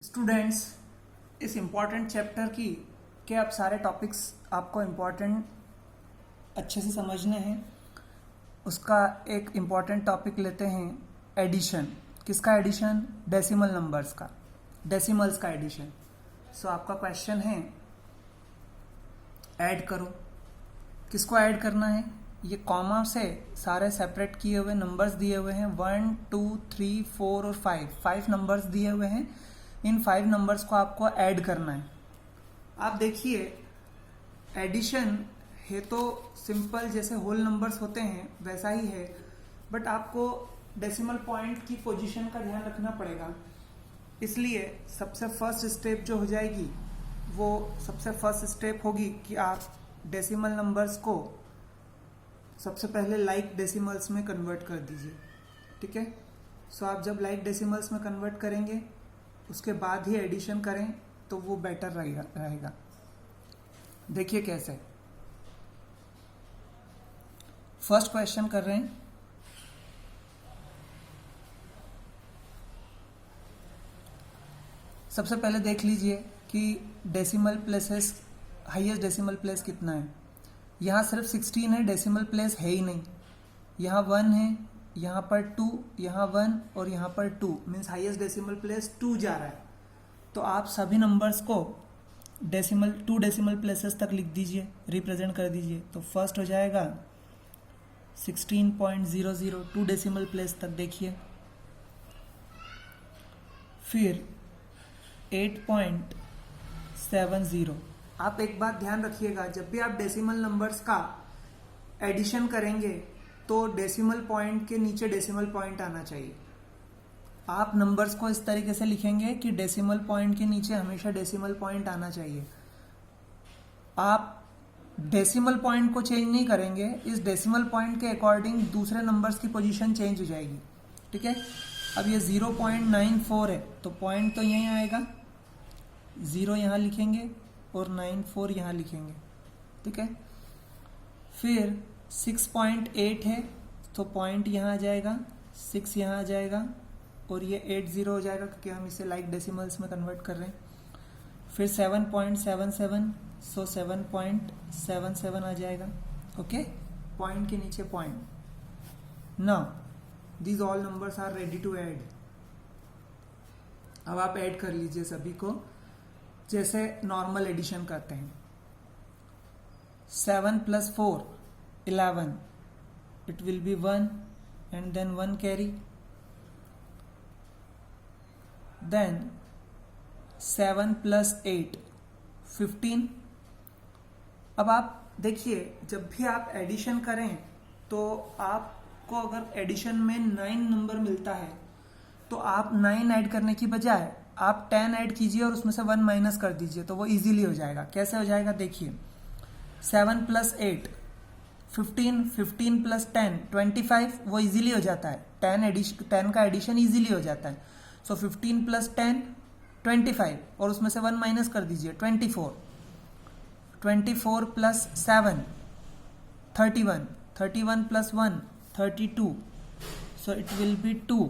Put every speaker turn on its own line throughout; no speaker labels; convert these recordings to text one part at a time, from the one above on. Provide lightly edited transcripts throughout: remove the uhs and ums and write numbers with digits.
Students, इस important chapter की के अब सारे टॉपिक्स आपको इम्पॉर्टेंट अच्छे से समझने हैं। उसका एक इम्पॉर्टेंट टॉपिक लेते हैं, एडिशन। किसका एडिशन? डेसिमल नंबर्स का, डेसिमल्स का एडिशन। सो आपका क्वेश्चन है, ऐड करो। किसको ऐड करना है? ये कॉमा से सारे सेपरेट किए हुए नंबर्स दिए हुए हैं, 1 2 3 4 और 5 नंबर्स दिए हुए हैं। इन 5 नंबर्स को आपको ऐड करना है। आप देखिए, एडिशन है तो सिंपल, जैसे होल नंबर्स होते हैं वैसा ही है, बट आपको डेसिमल पॉइंट की पोजीशन का ध्यान रखना पड़ेगा। इसलिए सबसे फर्स्ट स्टेप जो हो जाएगी, वो सबसे फर्स्ट स्टेप होगी कि आप डेसिमल नंबर्स को सबसे पहले लाइक डेसिमल्स में कन्वर्ट कर दीजिए। ठीक है। सो आप जब लाइक डेसिमल्स में कन्वर्ट करेंगे, उसके बाद ही एडिशन करें तो वो बेटर रहेगा। देखिए कैसे। फर्स्ट क्वेश्चन कर रहे हैं, सबसे पहले देख लीजिए कि decimal places, highest decimal place कितना है। यहाँ सिर्फ 16 है, डेसिमल प्लेस है ही नहीं। यहाँ 1 है, यहाँ पर 2, यहाँ 1 और यहाँ पर 2, मीन्स हाईएस्ट डेसिमल प्लेस 2 जा रहा है। तो आप सभी नंबर्स को डेसिमल 2 डेसिमल प्लेसेस तक लिख दीजिए, रिप्रेजेंट कर दीजिए। तो फर्स्ट हो जाएगा 16.00, 2 डेसिमल प्लेस तक देखिए। फिर 8.70। आप एक बात ध्यान रखिएगा, जब भी आप डेसिमल नंबर्स का एडिशन करेंगे तो डेसिमल पॉइंट के नीचे डेसिमल पॉइंट आना चाहिए। आप नंबर्स को इस तरीके से लिखेंगे कि डेसिमल पॉइंट के नीचे हमेशा डेसिमल पॉइंट आना चाहिए। आप डेसिमल पॉइंट को चेंज नहीं करेंगे, इस डेसिमल पॉइंट के अकॉर्डिंग दूसरे नंबर्स की पोजीशन चेंज हो जाएगी। ठीक है। अब ये 0.94 है, तो पॉइंट तो यहीं आएगा, 0 यहाँ लिखेंगे और 94 यहाँ लिखेंगे। ठीक है। फिर 6.8 है, तो पॉइंट यहाँ आ जाएगा, 6 यहाँ आ जाएगा और ये 80 हो जाएगा, क्योंकि हम इसे लाइक डेसिमल्स में कन्वर्ट कर रहे हैं। फिर 7.77, सो 7.77 आ जाएगा। ओके, पॉइंट के नीचे point. Now these all numbers are ready to add. अब आप ऐड कर लीजिए सभी को, जैसे नॉर्मल एडिशन करते हैं। 7 + 4 11, it will be 1 and then 1 carry. Then 7 + 8 15। अब आप देखिए, जब भी आप एडिशन करें तो आपको अगर एडिशन में 9 नंबर मिलता है तो आप 9 ऐड करने की बजाय आप 10 ऐड कीजिए और उसमें से 1 माइनस कर दीजिए, तो वो इजीली हो जाएगा। कैसे हो जाएगा देखिए, 7 + 8 15, 15 + 10 25, वो इजीली हो जाता है। 10 का एडिशन इजीली हो जाता है। सो 15 + 10 25 और उसमें से 1 माइनस कर दीजिए, 24। 24 + 7 31, 31 + 1 32, so it will be 2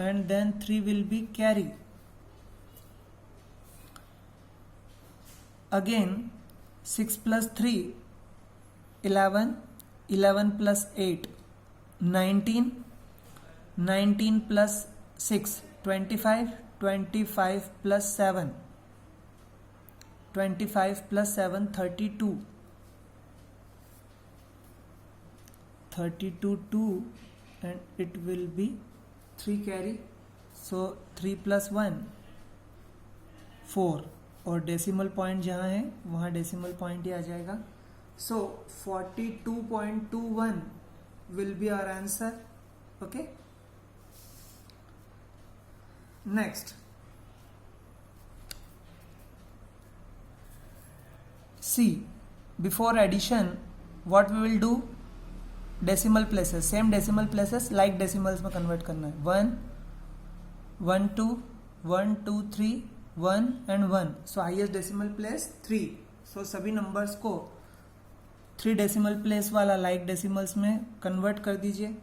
and then 3 will be carry. Again 6 + 3 11, 11 + 8 19, 19 + 6 25, 25 + 7 25 + 7 32, 32 2 and it will be 3 carry, so 3 + 1 4 और डेसिमल पॉइंट जहाँ है वहाँ डेसिमल पॉइंट ही आ जाएगा। सो 42.21 will be our answer. Okay. Next, see, before addition what we will do, decimal places, same decimal places like decimals में convert करना है। 1 1 2 1 2 3 1 and 1, so highest decimal place 3, so सभी नंबर्स को 3 डेसिमल प्लेस वाला like decimals में convert कर दीजिए।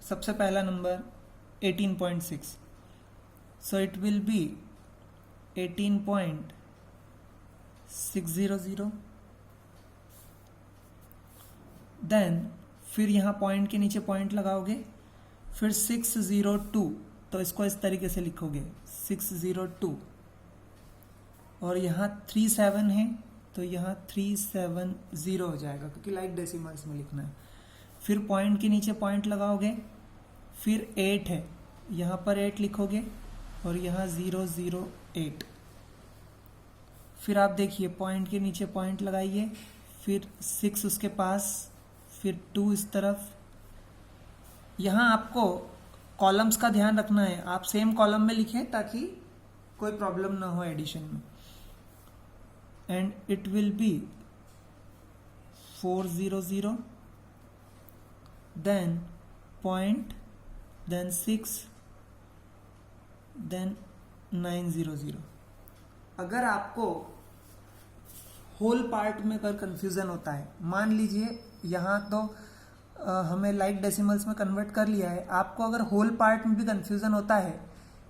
सबसे पहला number 18.6, So it will be 18.600. Then फिर यहाँ पॉइंट के नीचे पॉइंट लगाओगे, फिर 602, तो इसको इस तरीके से लिखोगे 602, और यहाँ 37 है तो यहाँ 370 हो जाएगा, क्योंकि लाइक डेसिमल्स में लिखना है। फिर पॉइंट के नीचे पॉइंट लगाओगे, फिर 8 है, यहाँ पर 8 लिखोगे और यहाँ 008। फिर आप देखिए पॉइंट के नीचे पॉइंट लगाइए, फिर 6 उसके पास, फिर 2 इस तरफ। यहाँ आपको कॉलम्स का ध्यान रखना है, आप सेम कॉलम में लिखें ताकि कोई प्रॉब्लम ना हो एडिशन में। And it will be 400, then point, then 6, then 900। अगर आपको होल पार्ट में अगर कंफ्यूजन होता है, मान लीजिए यहाँ तो हमें लाइक डेसिमल्स में कन्वर्ट कर लिया है, आपको अगर होल पार्ट में भी कंफ्यूजन होता है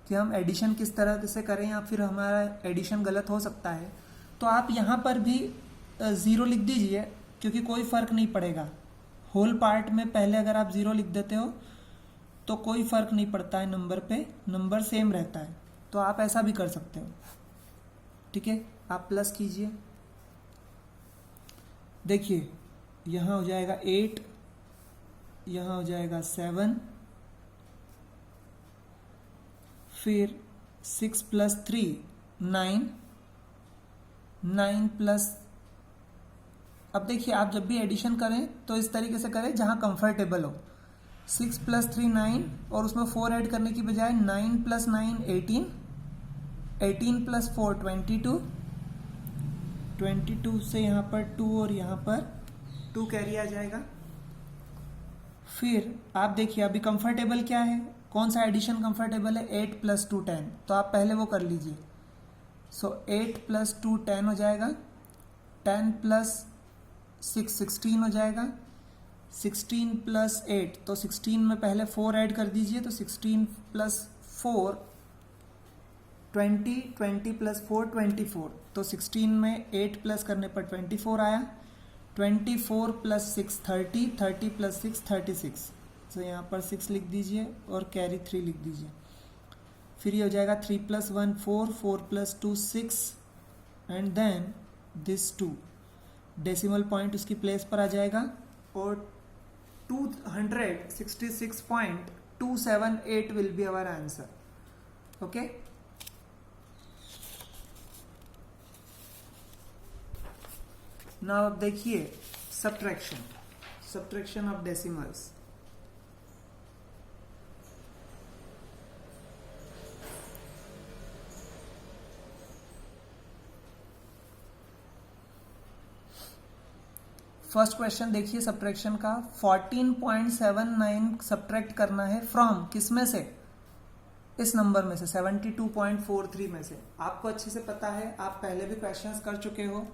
कि हम एडिशन किस तरह से करें या फिर हमारा एडिशन गलत हो सकता है, तो आप यहाँ पर भी 0 लिख दीजिए, क्योंकि कोई फर्क नहीं पड़ेगा। होल पार्ट में पहले अगर आप 0 लिख देते हो तो कोई फर्क नहीं पड़ता है नंबर पे, नंबर सेम रहता है, तो आप ऐसा भी कर सकते हो। ठीक है, आप प्लस कीजिए, देखिए यहाँ हो जाएगा 8, यहाँ हो जाएगा 7, फिर 6 + 3 9, 9 प्लस, अब देखिए आप जब भी एडिशन करें तो इस तरीके से करें जहां कंफर्टेबल हो। 6 + 3 9, और उसमें 4 ऐड करने की बजाय 9 + 9 18, 18 + 4 22, 22 से यहाँ पर 2 और यहाँ पर 2 कैरी आ जाएगा। फिर आप देखिए अभी कंफर्टेबल क्या है, कौन सा एडिशन कंफर्टेबल है, 8 + 2 10, तो आप पहले वो कर लीजिए। सो 8 + 2 10 हो जाएगा, 10 + 6 16 हो जाएगा, 16 + 8, तो 16 में पहले 4 ऐड कर दीजिए, तो 16 + 4 20, 20 + 4 24, तो 16 में 8 प्लस करने पर 24 आया, 24 + 6 30, 30 + 6 36, तो यहाँ पर 6 लिख दीजिए और कैरी 3 लिख दीजिए। फिर ये हो जाएगा 3 + 1 4, 4 + 2 6, and then this 2, decimal point उसकी प्लेस पर आ जाएगा, और 266.278 will be our answer. Okay, now अब देखिए subtraction of decimals. First question देखिए सब्ट्रैक्शन का, 14.79 सब्ट्रैक्ट करना है फ्रॉम किस में से, इस नंबर में से 72.43 में से। आपको अच्छे से पता है, आप पहले भी क्वेश्चंस कर चुके हो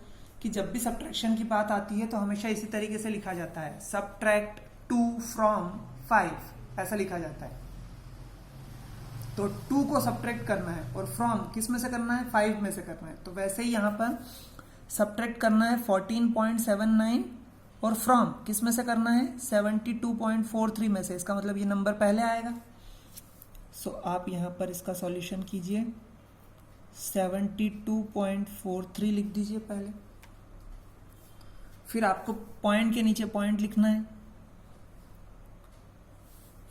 कि जब भी सब्ट्रैक्शन की बात आती है तो हमेशा इसी तरीके से लिखा जाता है, सब्ट्रैक्ट 2 फ्रॉम 5, ऐसा लिखा जाता है। तो 2 को सब्ट्रैक्ट करना है और फ्रॉम किस में से करना है, 5 में से करना है। तो वैसे ही यहाँ पर सब्ट्रैक्ट करना है 14.79 और फ्रॉम किस में से करना है, 72.43 में से। इसका मतलब ये नंबर पहले आएगा। सो आप यहाँ पर इसका सॉल्यूशन कीजिए, 72.43 लिख दीजिए पहले, फिर आपको पॉइंट के नीचे पॉइंट लिखना है,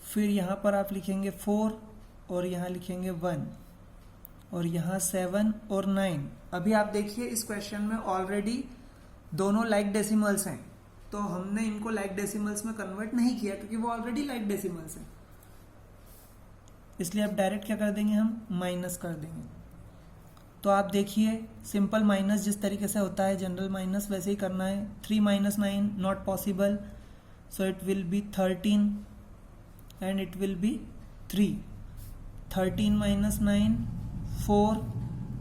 फिर यहाँ पर आप लिखेंगे 4 और यहाँ लिखेंगे 1 और यहाँ 7 और 9। अभी आप देखिए इस क्वेश्चन में ऑलरेडी दोनों लाइक डेसिमल्स हैं, तो हमने इनको लाइक डेसिमल्स में कन्वर्ट नहीं किया क्योंकि वो ऑलरेडी लाइक डेसिमल्स हैं, इसलिए आप डायरेक्ट क्या कर देंगे, हम माइनस कर देंगे। तो आप देखिए सिंपल माइनस जिस तरीके से होता है जनरल माइनस, वैसे ही करना है। 3 - 9 not possible, so it will B 13 and it will B 3। 13 - 9 4,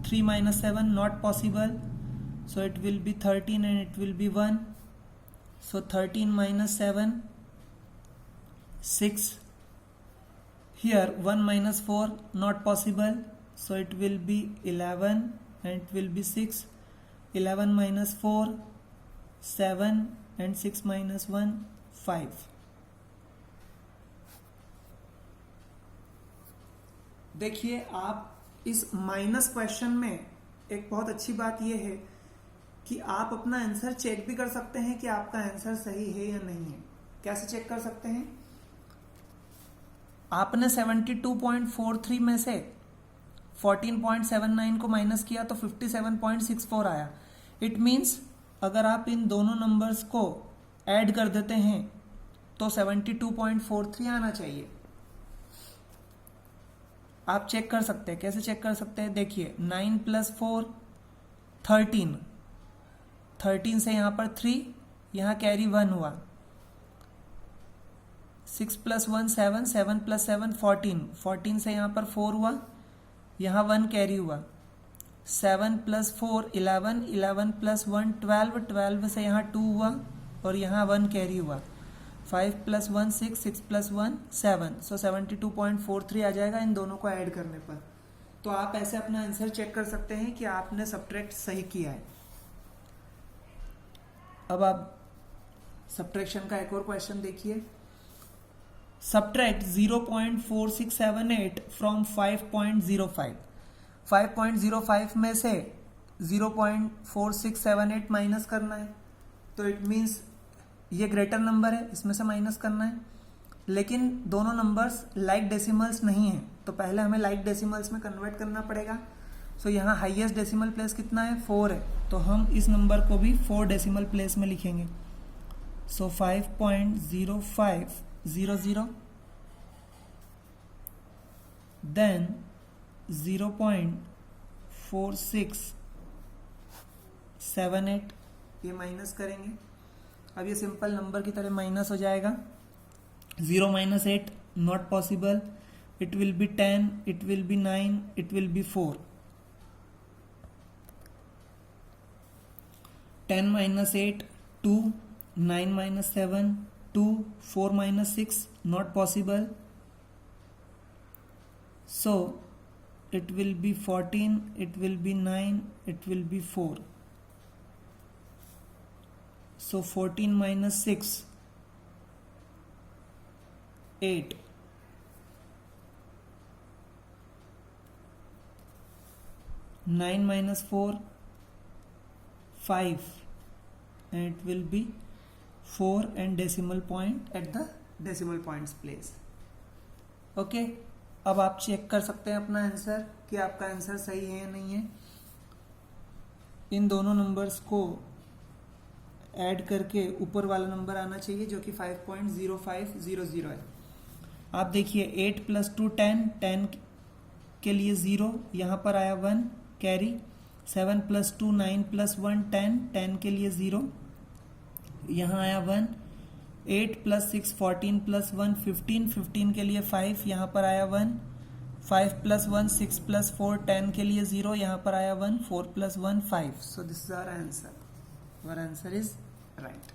3 - 7 not possible, so it will be 13 and it will be 1, so 13 - 7 6, here 1 - 4 not possible, so it will be 11 and it will be 6. 11 minus 4 7 and 6 minus 1 5. देखिए आप इस minus question में एक बहुत अच्छी बात यह है कि आप अपना आंसर चेक भी कर सकते हैं कि आपका आंसर सही है या नहीं है। कैसे चेक कर सकते हैं? आपने 72.43 में से 14.79 को माइनस किया तो 57.64 आया। इट मीन्स अगर आप इन दोनों नंबर्स को ऐड कर देते हैं तो 72.43 आना चाहिए। आप चेक कर सकते हैं। कैसे चेक कर सकते हैं? देखिए 9 + 4 13, 13 से यहां पर 3, यहां कैरी 1 हुआ। 6 + 1 7, 7 + 7 14, 14 से यहां पर 4 हुआ, यहां 1 कैरी हुआ। 7 + 4 11, 11 + 1 12, 12 से यहाँ 2 हुआ और यहाँ 1 कैरी हुआ। 5 + 1 6, 6 + 1 7, सो 72.43 आ जाएगा इन दोनों को ऐड करने पर। तो आप ऐसे अपना आंसर चेक कर सकते हैं कि आपने सब्ट्रैक्ट सही किया है। अब आप सब्ट्रैक्शन का एक और क्वेश्चन देखिए। Subtract 0.4678 from 5.05। 5.05 में से 0.4678 माइनस करना है, तो इट मीन्स ये ग्रेटर नंबर है, इसमें से माइनस करना है। लेकिन दोनों नंबर्स लाइक डेसिमल्स नहीं है, तो पहले हमें लाइक डेसिमल्स में कन्वर्ट करना पड़ेगा। सो यहाँ हाईएस्ट डेसिमल प्लेस कितना है? 4 है, तो हम इस नंबर को भी 4 डेसिमल प्लेस में लिखेंगे। सो 5.0500 देन 0.4678, ये माइनस करेंगे। अब ये सिंपल नंबर की तरह माइनस हो जाएगा। 0 - 8 not possible, it will B 10, it will B 9, it will B 4। 10 - 8 2, 9 - 7 2, 4 - 6 not possible, so it will be 14, it will be 9, it will be 4. So 14 - 6 8, 9 - 4 5, and it will be 4 and decimal point at the decimal points place. Okay, अब आप check कर सकते हैं अपना answer कि आपका answer सही है या नहीं है। इन दोनों नंबर्स को ऐड करके ऊपर वाला नंबर आना चाहिए जो कि 5.0500 है। आप देखिए 8 + 2 10, 10 के लिए 0, यहाँ पर आया 1 कैरी। 7 + 2 9 + 1 10, 10 के लिए 0, यहाँ आया 1। 8 + 6 14 + 1 15, 15 के लिए 5, यहाँ पर आया 1। 5 + 1 6 + 4 10 के लिए 0, यहाँ पर आया 1। 4 + 1 5, so this is our answer. Our answer is right.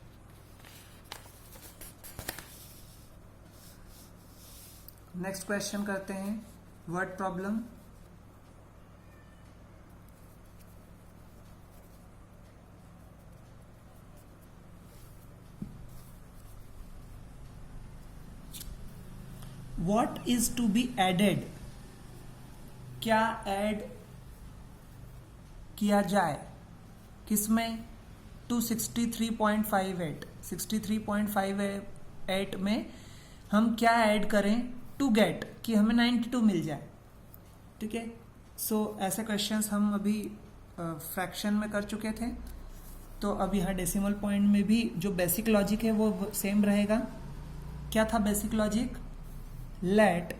Next question करते हैं, word problem. What is to be added? क्या ऐड किया जाए किसमें? टू 63.58। 63.58 में हम क्या ऐड करें टू गेट कि हमें 92 मिल जाए। ठीक है, सो ऐसे क्वेश्चंस हम अभी फ्रैक्शन में कर चुके थे, तो अब यहाँ डेसिमल पॉइंट में भी जो बेसिक लॉजिक है वो सेम रहेगा। क्या था basic logic? Let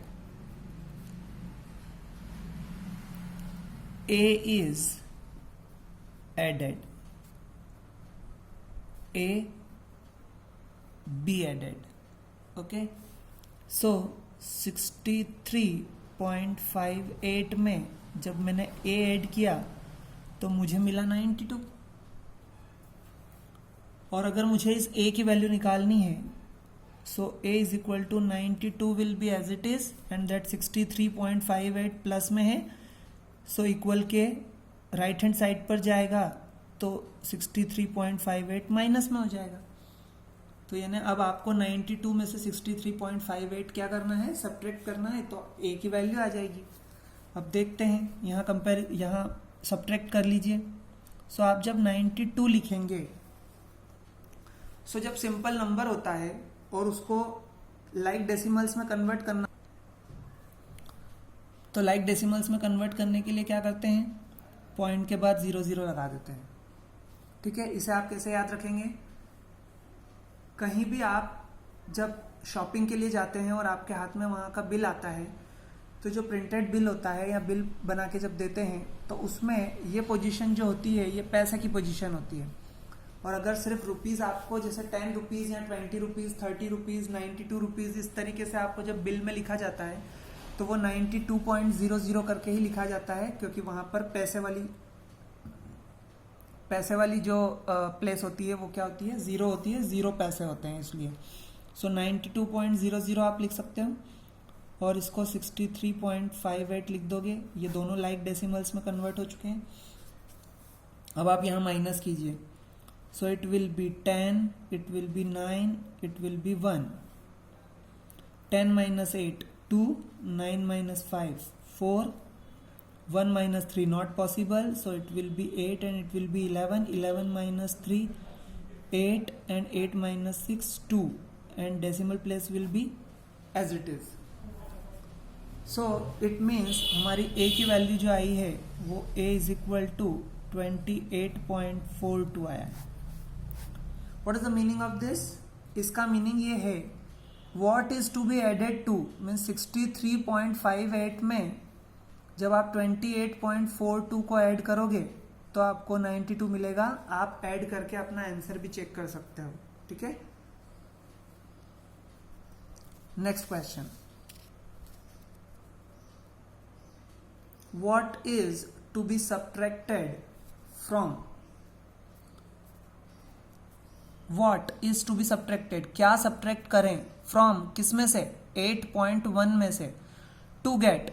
A is added, A be added. Okay, so 63.58 में जब मैंने A ऐड किया तो मुझे मिला 92, और अगर मुझे इस A की वैल्यू निकालनी है, so A is equal to 92 will be as it is, and that 63.58 plus में है सो इक्वल के राइट हैंड साइड पर जाएगा तो 63.58 माइनस में हो जाएगा। तो यानी अब आपको 92 में से 63.58 क्या करना है, सब्ट्रैक्ट करना है, तो ए की वैल्यू आ जाएगी। अब देखते हैं, यहाँ सब्ट्रैक्ट कर लीजिए। सो आप जब 92 लिखेंगे, सो जब सिंपल नंबर होता है और उसको लाइक डेसिमल्स में कन्वर्ट करना, तो लाइक डेसिमल्स में कन्वर्ट करने के लिए क्या करते हैं, पॉइंट के बाद 00 लगा देते हैं। ठीक है, इसे आप कैसे याद रखेंगे, कहीं भी आप जब शॉपिंग के लिए जाते हैं और आपके हाथ में वहाँ का बिल आता है, तो जो प्रिंटेड बिल होता है या बिल बना के जब देते हैं तो उसमें ये पोजीशन जो होती है ये पैसे की पोजीशन होती है। और अगर सिर्फ रुपीज़ आपको जैसे 10 रुपीज़ या 20 रुपीज़, 30 रुपीज़, 92 रुपीज़ इस तरीके से आपको जब बिल में लिखा जाता है तो वो 92.00 करके ही लिखा जाता है, क्योंकि वहाँ पर पैसे वाली जो प्लेस होती है वो क्या होती है, 0 होती है, 0 पैसे होते हैं इसलिए। सो 92.00 आप लिख सकते हो और इसको 63.58 लिख दोगे। ये दोनों लाइक डेसिमल्स में कन्वर्ट हो चुके हैं। अब आप यहाँ माइनस कीजिए। So it will B 10, it will B 9, it will be 1। 10 minus 8 2, 9 minus 5 4, 1 minus 3 not possible, so it will be 8 and it will be 11. 11 minus 3 8 and 8 minus 6 2, and decimal place will be as it is. So it means हमारी a की value जो आई है वो a is equal to 28.42 आया है। What is the meaning of this? इसका meaning ये है, what is to be added to means 63.58 में जब आप 28.42 को ऐड करोगे तो आपको 92 मिलेगा। आप ऐड करके अपना आंसर भी चेक कर सकते हो। ठीक है, next question, what is to be subtracted from, what is to be subtracted, क्या सब्ट्रैक्ट करें, from किसमें से, 8.1 में से, to get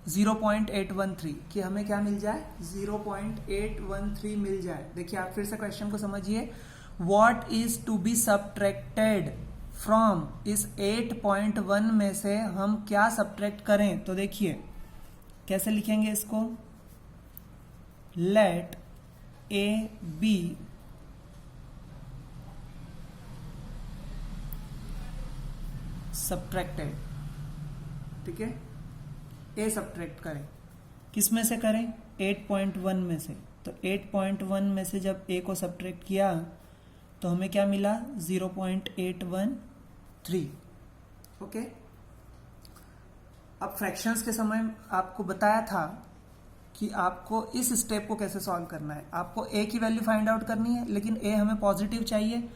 0.813 कि हमें क्या मिल जाए, 0.813 मिल जाए। देखिए आप फिर से क्वेश्चन को समझिए, what is to be subtracted from, इस 8.1 में से हम क्या सब्ट्रैक्ट करें। तो देखिए कैसे लिखेंगे इसको, लेट ए बी सब्ट्रैक्टेड। ठीक है, ए सब्ट्रैक्ट करें, किस में से करें, 8.1 में से। तो 8.1 में से जब ए को सब्ट्रैक्ट किया तो हमें क्या मिला, 0.813। ओके, अब फ्रैक्शंस के समय आपको बताया था कि आपको इस स्टेप को कैसे सॉल्व करना है। आपको ए की वैल्यू फाइंड आउट करनी है, लेकिन ए हमें पॉजिटिव चाहिए।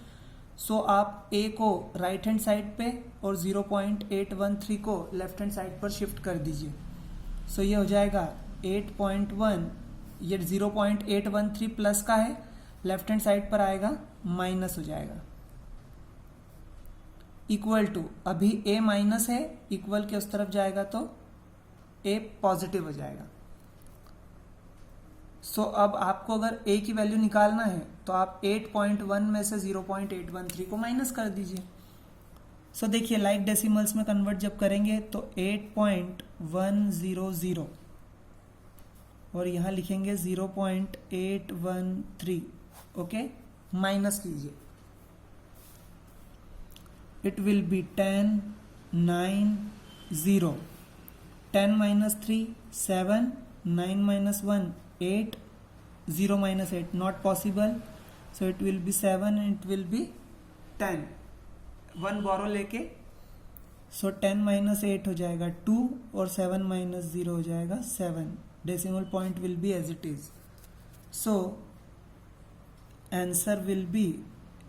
सो आप ए को राइट हैंड साइड पे और 0.813 को लेफ्ट हैंड साइड पर शिफ्ट कर दीजिए। सो ये हो जाएगा 8.1, ये 0.813 प्लस का है, लेफ्ट हैंड साइड पर आएगा माइनस हो जाएगा, इक्वल टू, अभी a माइनस है, इक्वल के उस तरफ जाएगा तो a पॉजिटिव हो जाएगा। सो अब आपको अगर a की वैल्यू निकालना है तो आप 8.1 में से 0.813 को माइनस कर दीजिए। सो देखिए लाइक डेसिमल्स में कन्वर्ट जब करेंगे तो 8.100 और यहाँ लिखेंगे 0.813। ओके, माइनस कीजिए, it will be 10, 9, 0, 10 minus 3 7, 9 minus 1 8, 0 minus 8 not possible, so it will be 7 and it will be 10, 1 बोरो लेके, so 10 minus 8 हो जाएगा 2 और 7 minus 0 हो जाएगा 7, decimal point will be as it is, so answer will be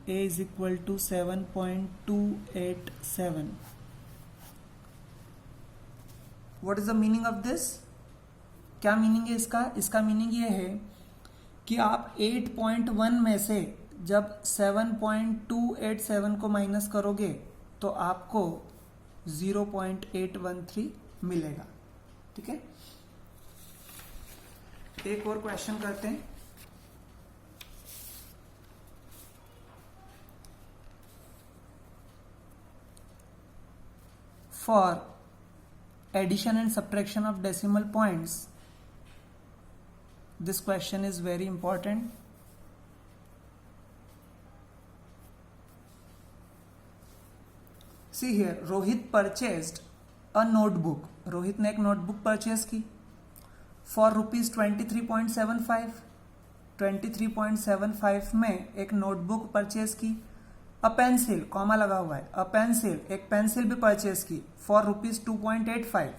A is equal to 7.287. What is the meaning of this? क्या meaning है इसका? इसका मीनिंग ये है कि आप 8.1 में से जब 7.287 को माइनस करोगे तो आपको 0.813 मिलेगा। ठीक है, एक और क्वेश्चन करते हैं। For addition and subtraction of decimal points, this question is very important. See here, Rohit purchased a notebook. Rohit ने एक नोटबुक परचेज की फॉर रुपीज 23.75। 23.75 में एक नोटबुक परचेज की। अ पेंसिल, कॉमा लगा हुआ है, अ पेंसिल, एक पेंसिल भी परचेज की for rupees 2.85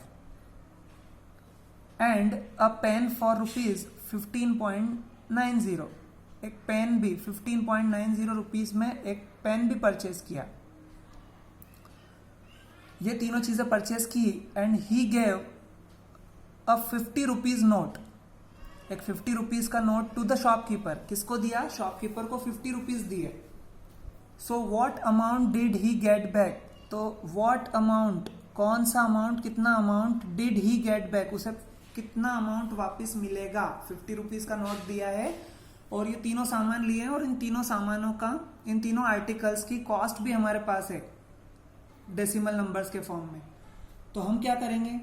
and a pen for rupees 15.90। एक पेन भी 15.90 रुपीज में एक पेन भी परचेज किया। ये तीनों चीजें परचेज की and he gave a 50 rupees note, एक 50 रुपीज का नोट टू द शॉपकीपर। किसको दिया? शॉपकीपर को 50 रुपीज दिए। So what amount did he get back? तो व्हाट अमाउंट, कौन सा अमाउंट, कितना amount did he get back, उसे कितना अमाउंट वापस मिलेगा? 50 रुपीज का नोट दिया है और ये तीनों सामान लिए हैं और इन तीनों सामानों का, इन तीनों आर्टिकल्स की कॉस्ट भी हमारे पास है डेसिमल नंबर्स के फॉर्म में। तो हम क्या करेंगे,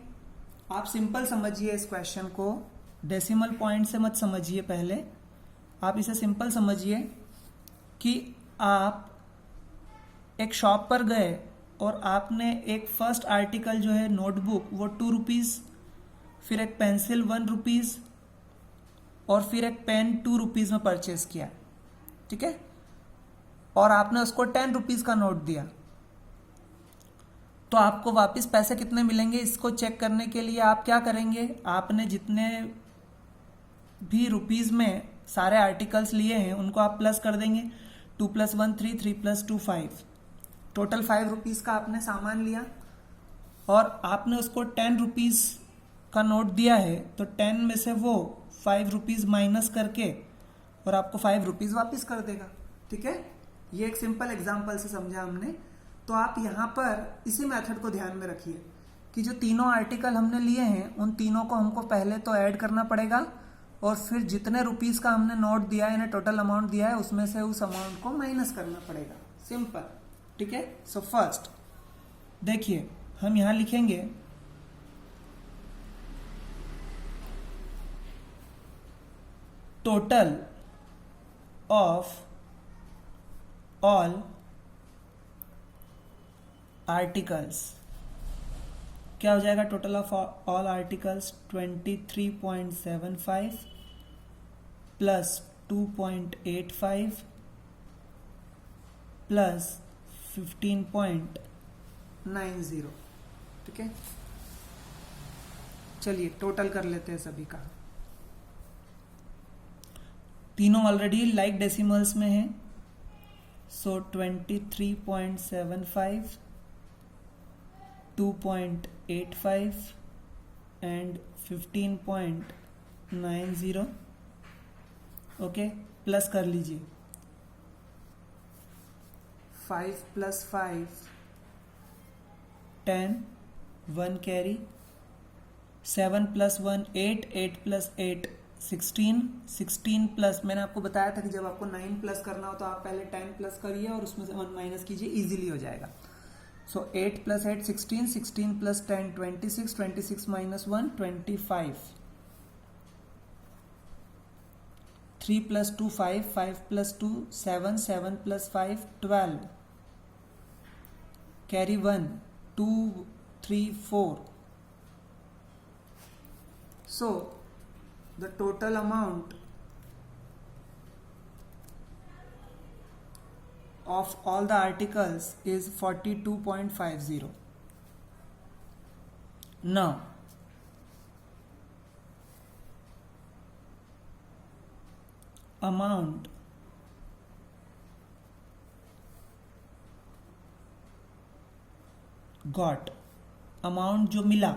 आप सिंपल समझिए इस क्वेश्चन को, डेसिमल पॉइंट से मत समझिए। पहले आप इसे सिंपल समझिए कि आप एक शॉप पर गए और आपने एक फर्स्ट आर्टिकल जो है नोटबुक वो 2 रुपीज, फिर एक पेंसिल 1 रुपीज और फिर एक पेन 2 रुपीज में परचेज किया, ठीक है, और आपने उसको 10 रुपीज का नोट दिया। तो आपको वापस पैसे कितने मिलेंगे, इसको चेक करने के लिए आप क्या करेंगे, आपने जितने भी रुपीज में सारे आर्टिकल्स लिए हैं उनको आप प्लस कर देंगे। 2 + 1 3, 3 + 2 5, टोटल 5 रुपीज का आपने सामान लिया और आपने उसको 10 रुपीज का नोट दिया है। तो 10 में से वो 5 रुपीज माइनस करके और आपको 5 रुपीज वापिस कर देगा, ठीक है। ये एक सिंपल एग्जांपल से समझा हमने। तो आप यहाँ पर इसी मेथड को ध्यान में रखिए कि जो तीनों आर्टिकल हमने लिए हैं उन तीनों को हमको पहले तो ऐड करना पड़ेगा और फिर जितने रुपीज का हमने नोट दिया है, टोटल अमाउंट दिया है, उसमें से उस अमाउंट को माइनस करना पड़ेगा, सिंपल, ठीक है। सो फर्स्ट देखिए, हम यहां लिखेंगे टोटल ऑफ ऑल आर्टिकल्स। क्या हो जाएगा total of all articles? 23.75 plus 2.85 plus 15.90, ठीक है। चलिए टोटल कर लेते हैं सभी का। तीनों ऑलरेडी लाइक डेसिमल्स में है, सो 23.75, 2.85 एंड 15.90, ओके। प्लस कर लीजिए, 5 + 5 10, 1 कैरी, 7 + 1 8, 8 + 8 16, 16 प्लस, मैंने आपको बताया था कि जब आपको 9 प्लस करना हो तो आप पहले 10 प्लस करिए और उसमें से 1 माइनस कीजिए, इजीली हो जाएगा। सो 8 + 8 16, 16 + 10 26, 26 - 1 25, 3 + 2 5, 5 + 2 7, 7 + 5 12, carry 1 2 3 4। So the total amount of all the articles is 42.50. Now amount got, amount जो मिला,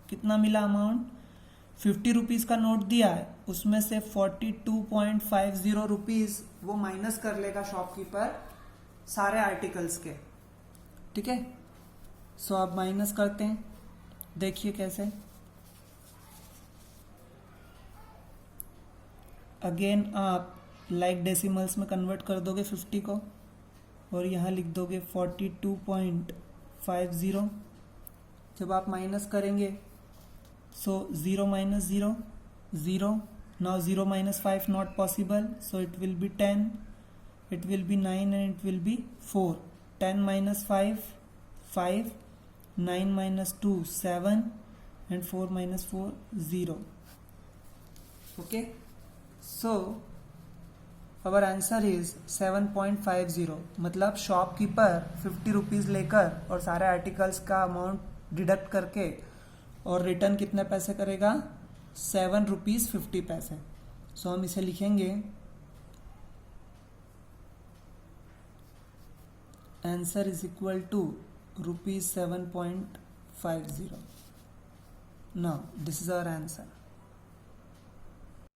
कितना मिला अमाउंट? 50 रुपीज का नोट दिया है, उसमें से 42.50 रुपीज वो माइनस कर लेगा शॉपकीपर सारे आर्टिकल्स के, ठीक है। सो अब माइनस करते हैं, देखिए कैसे। अगेन आप लाइक डेसिमल्स में कन्वर्ट कर दोगे 50 को और यहाँ लिख दोगे 42.50. जब आप माइनस करेंगे सो 0 minus 0 0. Now 0 minus 5 not possible, so it will be 10, it will be 9 and it will be 4. 10 minus 5 5, 9 minus 2 7 and 4 minus 4 0. Okay, so our answer is 7.50. मतलब शॉपकीपर 50 रुपीज़ लेकर और सारे आर्टिकल्स का अमाउंट डिडक्ट करके और return कितने पैसे करेगा 7 रुपीज़ 50 पैसे. सो हम इसे लिखेंगे answer is equal to ₹7.50. Now this is our answer.